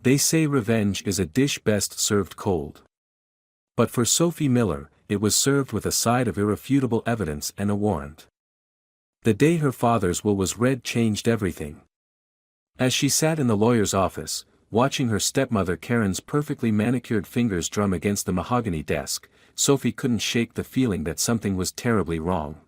They say revenge is a dish best served cold. But for Sophie Miller, it was served with a side of irrefutable evidence and a warrant. The day her father's will was read changed everything. As she sat in the lawyer's office, watching her stepmother Karen's perfectly manicured fingers drum against the mahogany desk, Sophie couldn't shake the feeling that something was terribly wrong.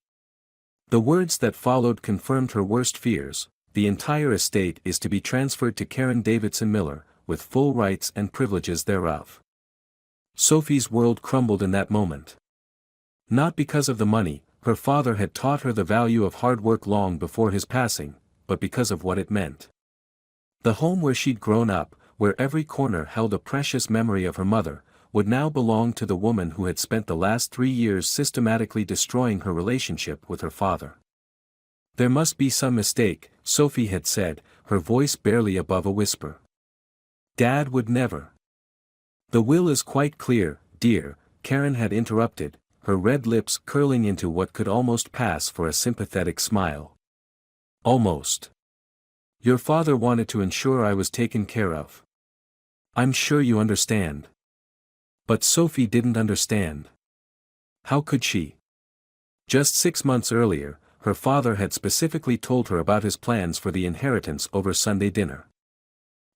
The words that followed confirmed her worst fears: the entire estate is to be transferred to Karen Davidson Miller, with full rights and privileges thereof. Sophie's world crumbled in that moment. Not because of the money, her father had taught her the value of hard work long before his passing, but because of what it meant. The home where she'd grown up, where every corner held a precious memory of her mother, would now belong to the woman who had spent the last 3 years systematically destroying her relationship with her father. There must be some mistake, Sophie had said, her voice barely above a whisper. Dad would never. The will is quite clear, dear, Karen had interrupted, her red lips curling into what could almost pass for a sympathetic smile. Almost. Your father wanted to ensure I was taken care of. I'm sure you understand. But Sophie didn't understand. How could she? Just 6 months earlier, her father had specifically told her about his plans for the inheritance over Sunday dinner.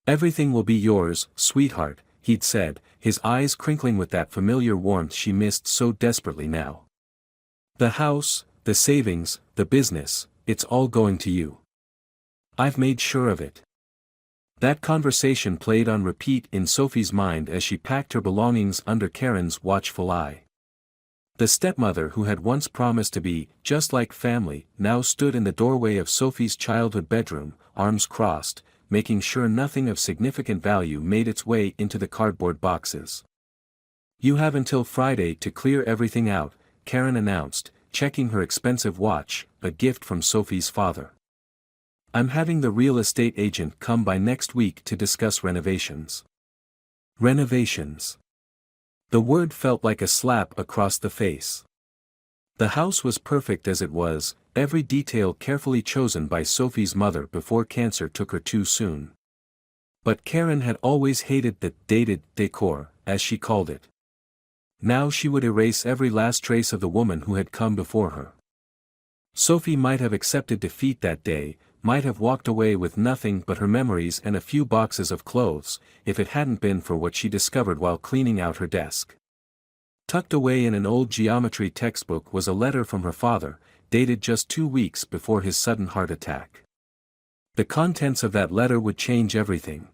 Everything will be yours, sweetheart, he'd said, his eyes crinkling with that familiar warmth she missed so desperately now. The house, the savings, the business, it's all going to you. I've made sure of it. That conversation played on repeat in Sophie's mind as she packed her belongings under Karen's watchful eye. The stepmother who had once promised to be just like family now stood in the doorway of Sophie's childhood bedroom, arms crossed, making sure nothing of significant value made its way into the cardboard boxes. You have until Friday to clear everything out, Karen announced, checking her expensive watch, a gift from Sophie's father. I'm having the real estate agent come by next week to discuss renovations. Renovations. The word felt like a slap across the face. The house was perfect as it was, every detail carefully chosen by Sophie's mother before cancer took her too soon. But Karen had always hated the dated decor, as she called it. Now she would erase every last trace of the woman who had come before her. Sophie might have accepted defeat that day, might have walked away with nothing but her memories and a few boxes of clothes, if it hadn't been for what she discovered while cleaning out her desk. Tucked away in an old geometry textbook was a letter from her father, dated just 2 weeks before his sudden heart attack. The contents of that letter would change everything.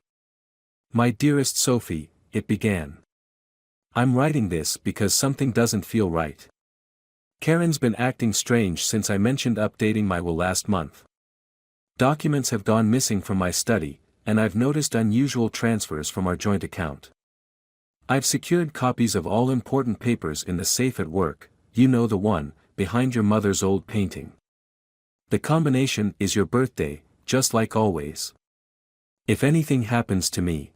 My dearest Sophie, it began. I'm writing this because something doesn't feel right. Karen's been acting strange since I mentioned updating my will last month. Documents have gone missing from my study, and I've noticed unusual transfers from our joint account. I've secured copies of all important papers in the safe at work, you know, the one, behind your mother's old painting. The combination is your birthday, just like always. If anything happens to me.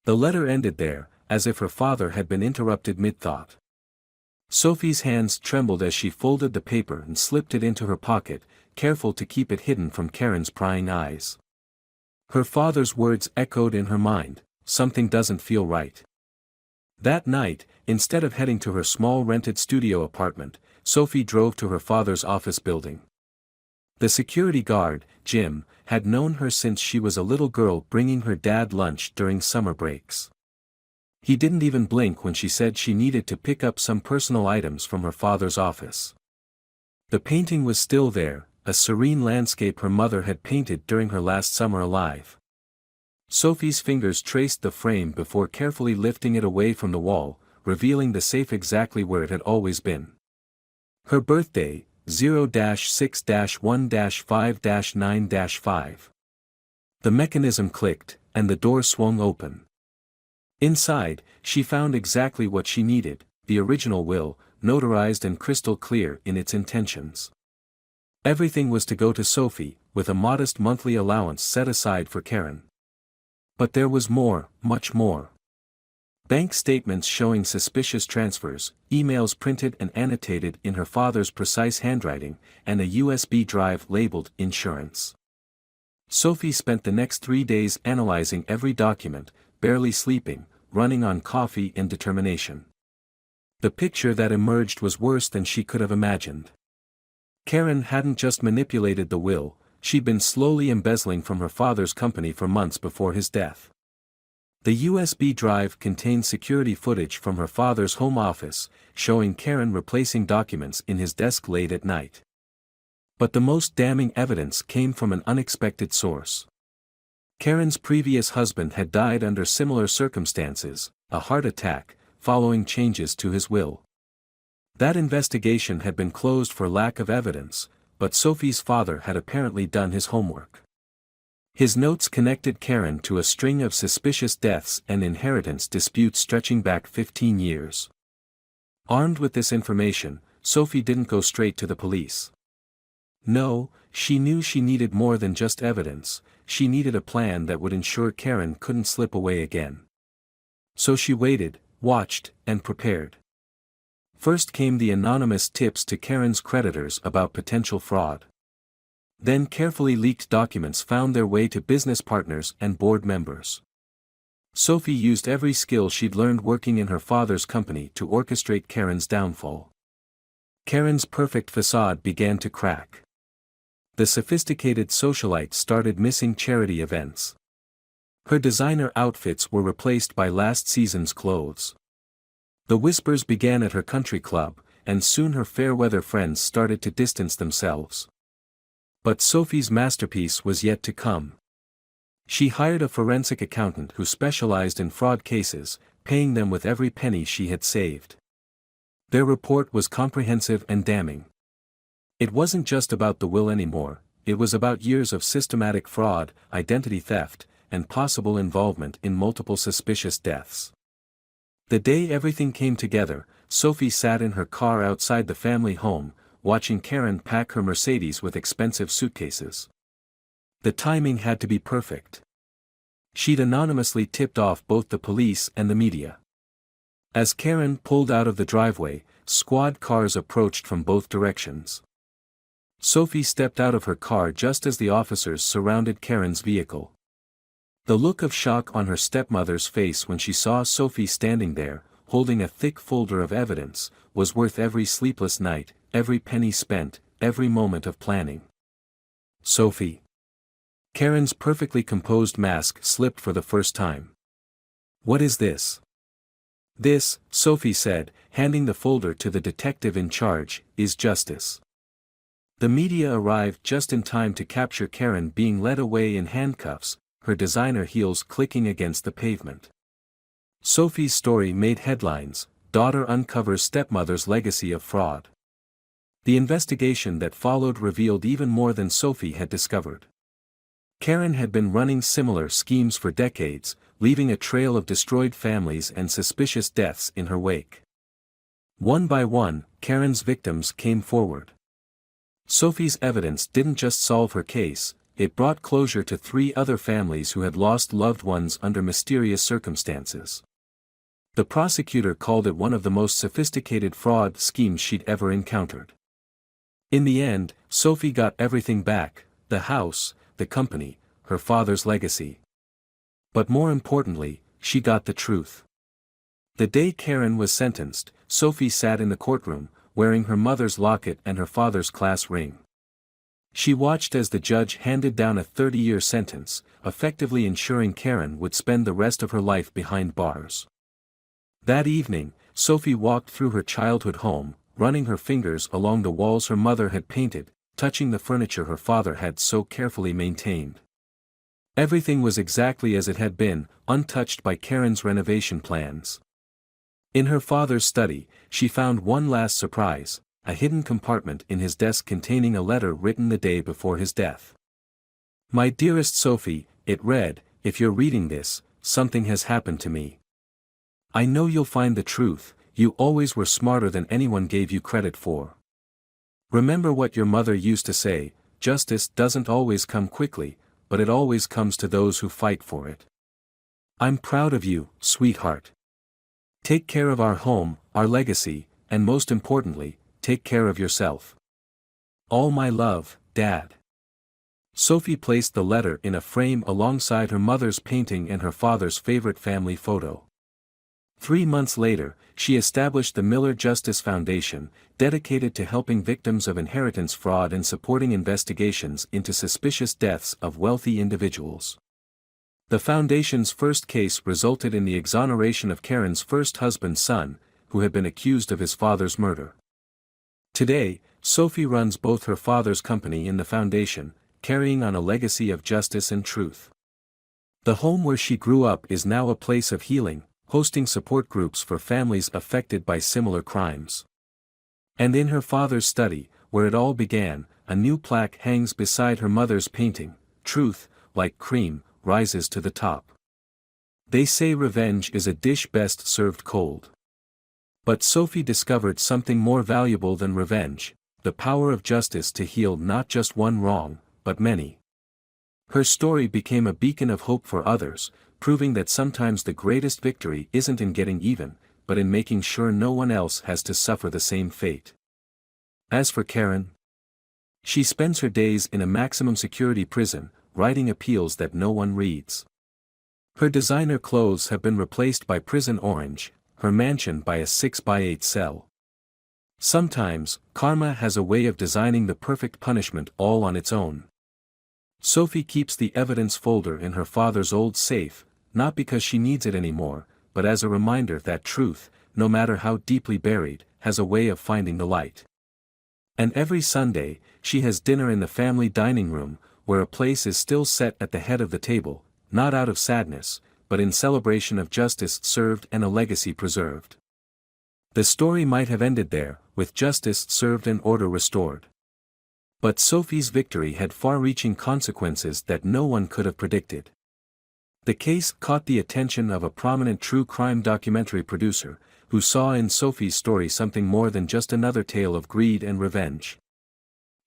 The letter ended there, as if her father had been interrupted mid-thought. Sophie's hands trembled as she folded the paper and slipped it into her pocket, careful to keep it hidden from Karen's prying eyes. Her father's words echoed in her mind, something doesn't feel right. That night, instead of heading to her small rented studio apartment, Sophie drove to her father's office building. The security guard, Jim, had known her since she was a little girl bringing her dad lunch during summer breaks. He didn't even blink when she said she needed to pick up some personal items from her father's office. The painting was still there, a serene landscape her mother had painted during her last summer alive. Sophie's fingers traced the frame before carefully lifting it away from the wall, revealing the safe exactly where it had always been. Her birthday, 0-6-1-5-9-5. The mechanism clicked, and the door swung open. Inside, she found exactly what she needed, the original will, notarized and crystal clear in its intentions. Everything was to go to Sophie, with a modest monthly allowance set aside for Karen. But there was more, much more. Bank statements showing suspicious transfers, emails printed and annotated in her father's precise handwriting, and a USB drive labeled insurance. Sophie spent the next 3 days analyzing every document, barely sleeping, running on coffee and determination. The picture that emerged was worse than she could have imagined. Karen hadn't just manipulated the will, she'd been slowly embezzling from her father's company for months before his death. The USB drive contained security footage from her father's home office, showing Karen replacing documents in his desk late at night. But the most damning evidence came from an unexpected source. Karen's previous husband had died under similar circumstances, a heart attack, following changes to his will. That investigation had been closed for lack of evidence, but Sophie's father had apparently done his homework. His notes connected Karen to a string of suspicious deaths and inheritance disputes stretching back 15 years. Armed with this information, Sophie didn't go straight to the police. No, she knew she needed more than just evidence, she needed a plan that would ensure Karen couldn't slip away again. So she waited, watched, and prepared. First came the anonymous tips to Karen's creditors about potential fraud. Then carefully leaked documents found their way to business partners and board members. Sophie used every skill she'd learned working in her father's company to orchestrate Karen's downfall. Karen's perfect facade began to crack. The sophisticated socialite started missing charity events. Her designer outfits were replaced by last season's clothes. The whispers began at her country club, and soon her fair-weather friends started to distance themselves. But Sophie's masterpiece was yet to come. She hired a forensic accountant who specialized in fraud cases, paying them with every penny she had saved. Their report was comprehensive and damning. It wasn't just about the will anymore, it was about years of systematic fraud, identity theft, and possible involvement in multiple suspicious deaths. The day everything came together, Sophie sat in her car outside the family home, watching Karen pack her Mercedes with expensive suitcases. The timing had to be perfect. She'd anonymously tipped off both the police and the media. As Karen pulled out of the driveway, squad cars approached from both directions. Sophie stepped out of her car just as the officers surrounded Karen's vehicle. The look of shock on her stepmother's face when she saw Sophie standing there, holding a thick folder of evidence, was worth every sleepless night, every penny spent, every moment of planning. Sophie. Karen's perfectly composed mask slipped for the first time. What is this? This, Sophie said, handing the folder to the detective in charge, is justice. The media arrived just in time to capture Karen being led away in handcuffs, her designer heels clicking against the pavement. Sophie's story made headlines, daughter uncovers stepmother's legacy of fraud. The investigation that followed revealed even more than Sophie had discovered. Karen had been running similar schemes for decades, leaving a trail of destroyed families and suspicious deaths in her wake. One by one, Karen's victims came forward. Sophie's evidence didn't just solve her case, it brought closure to 3 other families who had lost loved ones under mysterious circumstances. The prosecutor called it one of the most sophisticated fraud schemes she'd ever encountered. In the end, Sophie got everything back, the house, the company, her father's legacy. But more importantly, she got the truth. The day Karen was sentenced, Sophie sat in the courtroom, wearing her mother's locket and her father's class ring. She watched as the judge handed down a 30-year sentence, effectively ensuring Karen would spend the rest of her life behind bars. That evening, Sophie walked through her childhood home, running her fingers along the walls her mother had painted, touching the furniture her father had so carefully maintained. Everything was exactly as it had been, untouched by Karen's renovation plans. In her father's study, she found one last surprise, a hidden compartment in his desk containing a letter written the day before his death. My dearest Sophie, it read, if you're reading this, something has happened to me. I know you'll find the truth, you always were smarter than anyone gave you credit for. Remember what your mother used to say, justice doesn't always come quickly, but it always comes to those who fight for it. I'm proud of you, sweetheart. Take care of our home, our legacy, and most importantly, take care of yourself. All my love, Dad. Sophie placed the letter in a frame alongside her mother's painting and her father's favorite family photo. 3 months later, she established the Miller Justice Foundation, dedicated to helping victims of inheritance fraud and supporting investigations into suspicious deaths of wealthy individuals. The foundation's first case resulted in the exoneration of Karen's first husband's son, who had been accused of his father's murder. Today, Sophie runs both her father's company and the foundation, carrying on a legacy of justice and truth. The home where she grew up is now a place of healing, hosting support groups for families affected by similar crimes. And in her father's study, where it all began, a new plaque hangs beside her mother's painting. Truth, like cream, rises to the top. They say revenge is a dish best served cold. But Sophie discovered something more valuable than revenge: the power of justice to heal not just one wrong, but many. Her story became a beacon of hope for others, proving that sometimes the greatest victory isn't in getting even, but in making sure no one else has to suffer the same fate. As for Karen, she spends her days in a maximum security prison, writing appeals that no one reads. Her designer clothes have been replaced by prison orange, her mansion by a 6x8 cell. Sometimes, karma has a way of designing the perfect punishment all on its own. Sophie keeps the evidence folder in her father's old safe, not because she needs it anymore, but as a reminder that truth, no matter how deeply buried, has a way of finding the light. And every Sunday, she has dinner in the family dining room, where a place is still set at the head of the table, not out of sadness, but in celebration of justice served and a legacy preserved. The story might have ended there, with justice served and order restored. But Sophie's victory had far-reaching consequences that no one could have predicted. The case caught the attention of a prominent true crime documentary producer, who saw in Sophie's story something more than just another tale of greed and revenge.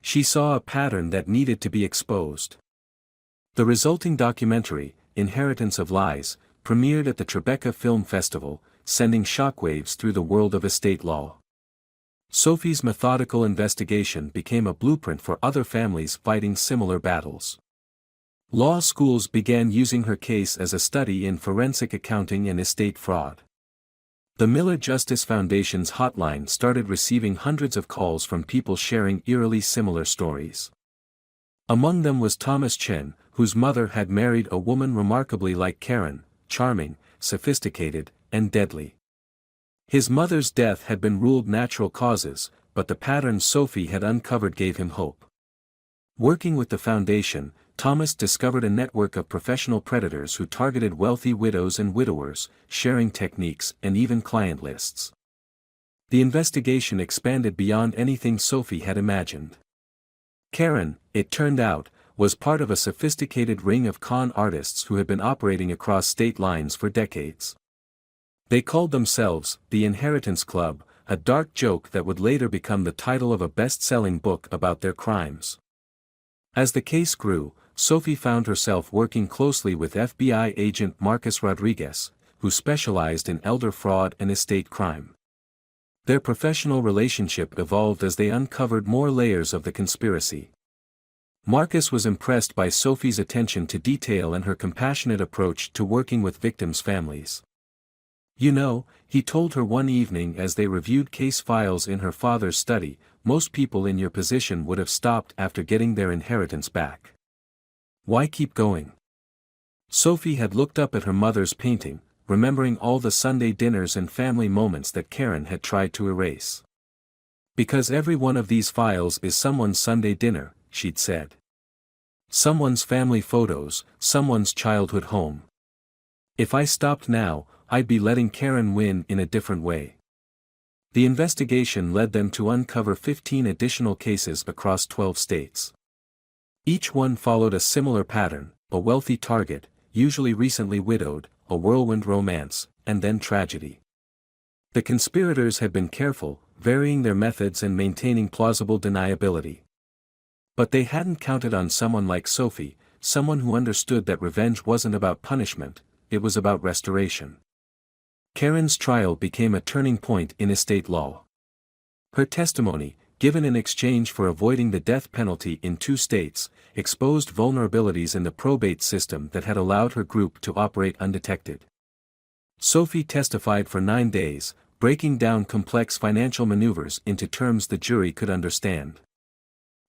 She saw a pattern that needed to be exposed. The resulting documentary, Inheritance of Lies, premiered at the Tribeca Film Festival, sending shockwaves through the world of estate law. Sophie's methodical investigation became a blueprint for other families fighting similar battles. Law schools began using her case as a study in forensic accounting and estate fraud. The Miller Justice Foundation's hotline started receiving hundreds of calls from people sharing eerily similar stories. Among them was Thomas Chen, whose mother had married a woman remarkably like Karen, charming, sophisticated, and deadly. His mother's death had been ruled natural causes, but the pattern Sophie had uncovered gave him hope. Working with the foundation, Thomas discovered a network of professional predators who targeted wealthy widows and widowers, sharing techniques and even client lists. The investigation expanded beyond anything Sophie had imagined. Karen, it turned out, was part of a sophisticated ring of con artists who had been operating across state lines for decades. They called themselves the Inheritance Club, a dark joke that would later become the title of a best-selling book about their crimes. As the case grew, Sophie found herself working closely with FBI agent Marcus Rodriguez, who specialized in elder fraud and estate crime. Their professional relationship evolved as they uncovered more layers of the conspiracy. Marcus was impressed by Sophie's attention to detail and her compassionate approach to working with victims' families. "You know," he told her one evening as they reviewed case files in her father's study, "most people in your position would have stopped after getting their inheritance back. Why keep going?" Sophie had looked up at her mother's painting, remembering all the Sunday dinners and family moments that Karen had tried to erase. "Because every one of these files is someone's Sunday dinner," she'd said. "Someone's family photos, someone's childhood home. If I stopped now, I'd be letting Karen win in a different way." The investigation led them to uncover 15 additional cases across 12 states. Each one followed a similar pattern: a wealthy target, usually recently widowed, a whirlwind romance, and then tragedy. The conspirators had been careful, varying their methods and maintaining plausible deniability. But they hadn't counted on someone like Sophie, someone who understood that revenge wasn't about punishment, it was about restoration. Karen's trial became a turning point in estate law. Her testimony, given in exchange for avoiding the death penalty in 2 states, exposed vulnerabilities in the probate system that had allowed her group to operate undetected. Sophie testified for 9 days, breaking down complex financial maneuvers into terms the jury could understand.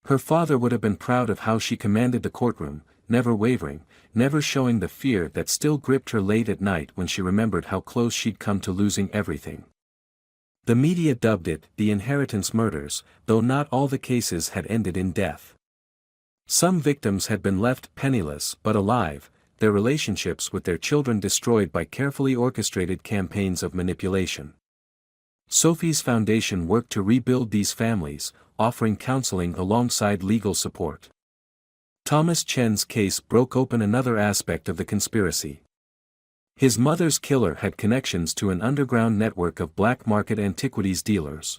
Her father would have been proud of how she commanded the courtroom, never wavering, never showing the fear that still gripped her late at night when she remembered how close she'd come to losing everything. The media dubbed it the inheritance murders, though not all the cases had ended in death. Some victims had been left penniless but alive, their relationships with their children destroyed by carefully orchestrated campaigns of manipulation. Sophie's foundation worked to rebuild these families, offering counseling alongside legal support. Thomas Chen's case broke open another aspect of the conspiracy. His mother's killer had connections to an underground network of black market antiquities dealers.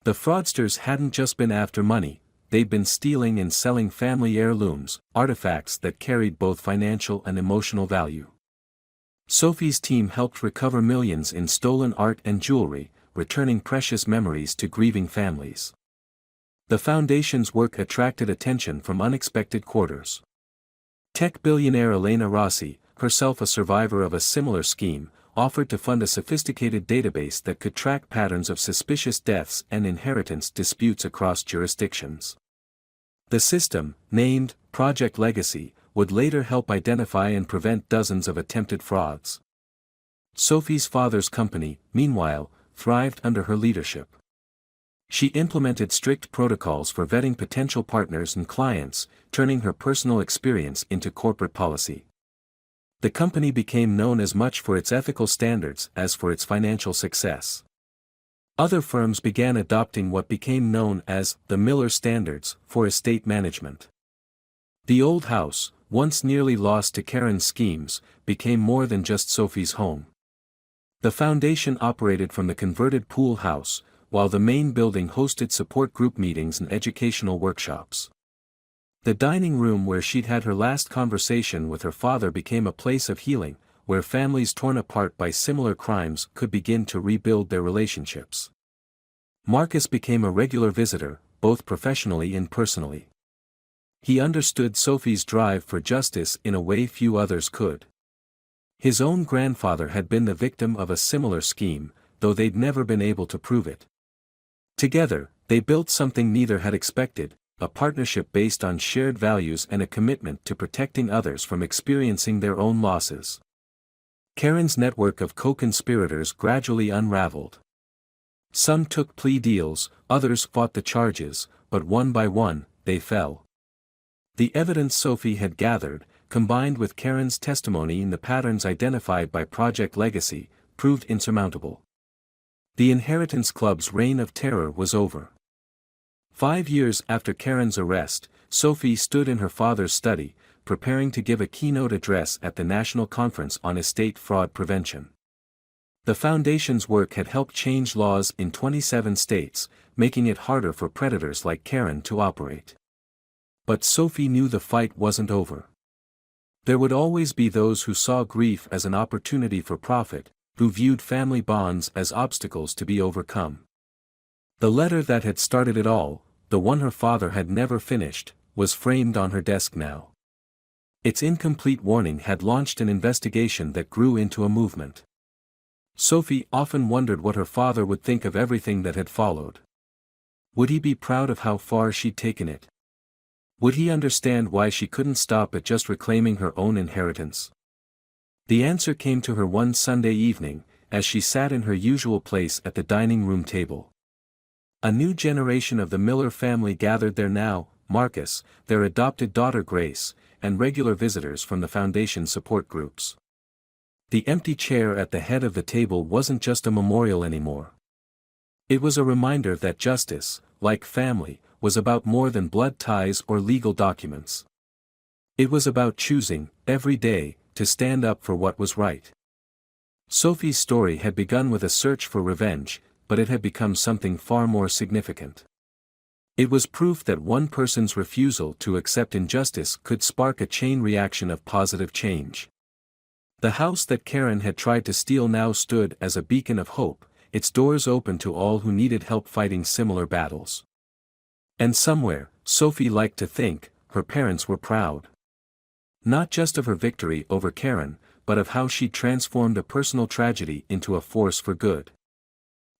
The fraudsters hadn't just been after money, they'd been stealing and selling family heirlooms, artifacts that carried both financial and emotional value. Sophie's team helped recover millions in stolen art and jewelry, returning precious memories to grieving families. The foundation's work attracted attention from unexpected quarters. Tech billionaire Elena Rossi, herself a survivor of a similar scheme, offered to fund a sophisticated database that could track patterns of suspicious deaths and inheritance disputes across jurisdictions. The system, named Project Legacy, would later help identify and prevent dozens of attempted frauds. Sophie's father's company, meanwhile, thrived under her leadership. She implemented strict protocols for vetting potential partners and clients, turning her personal experience into corporate policy. The company became known as much for its ethical standards as for its financial success. Other firms began adopting what became known as the Miller Standards for estate management. The old house, once nearly lost to Karen's schemes, became more than just Sophie's home. The foundation operated from the converted pool house, while the main building hosted support group meetings and educational workshops. The dining room where she'd had her last conversation with her father became a place of healing, where families torn apart by similar crimes could begin to rebuild their relationships. Marcus became a regular visitor, both professionally and personally. He understood Sophie's drive for justice in a way few others could. His own grandfather had been the victim of a similar scheme, though they'd never been able to prove it. Together, they built something neither had expected, a partnership based on shared values and a commitment to protecting others from experiencing their own losses. Karen's network of co-conspirators gradually unraveled. Some took plea deals, others fought the charges, but one by one, they fell. The evidence Sophie had gathered, combined with Karen's testimony in the patterns identified by Project Legacy, proved insurmountable. The Inheritance Club's reign of terror was over. 5 years after Karen's arrest, Sophie stood in her father's study, preparing to give a keynote address at the National Conference on Estate Fraud Prevention. The foundation's work had helped change laws in 27 states, making it harder for predators like Karen to operate. But Sophie knew the fight wasn't over. There would always be those who saw grief as an opportunity for profit, who viewed family bonds as obstacles to be overcome. The letter that had started it all, the one her father had never finished, was framed on her desk now. Its incomplete warning had launched an investigation that grew into a movement. Sophie often wondered what her father would think of everything that had followed. Would he be proud of how far she'd taken it? Would he understand why she couldn't stop at just reclaiming her own inheritance? The answer came to her one Sunday evening, as she sat in her usual place at the dining room table. A new generation of the Miller family gathered there now, Marcus, their adopted daughter Grace, and regular visitors from the foundation support groups. The empty chair at the head of the table wasn't just a memorial anymore. It was a reminder that justice, like family, was about more than blood ties or legal documents. It was about choosing, every day, to stand up for what was right. Sophie's story had begun with a search for revenge, but it had become something far more significant. It was proof that one person's refusal to accept injustice could spark a chain reaction of positive change. The house that Karen had tried to steal now stood as a beacon of hope, its doors open to all who needed help fighting similar battles. And somewhere, Sophie liked to think, her parents were proud. Not just of her victory over Karen, but of how she transformed a personal tragedy into a force for good.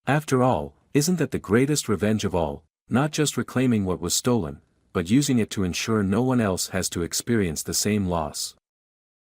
After all, isn't that the greatest revenge of all, not just reclaiming what was stolen, but using it to ensure no one else has to experience the same loss?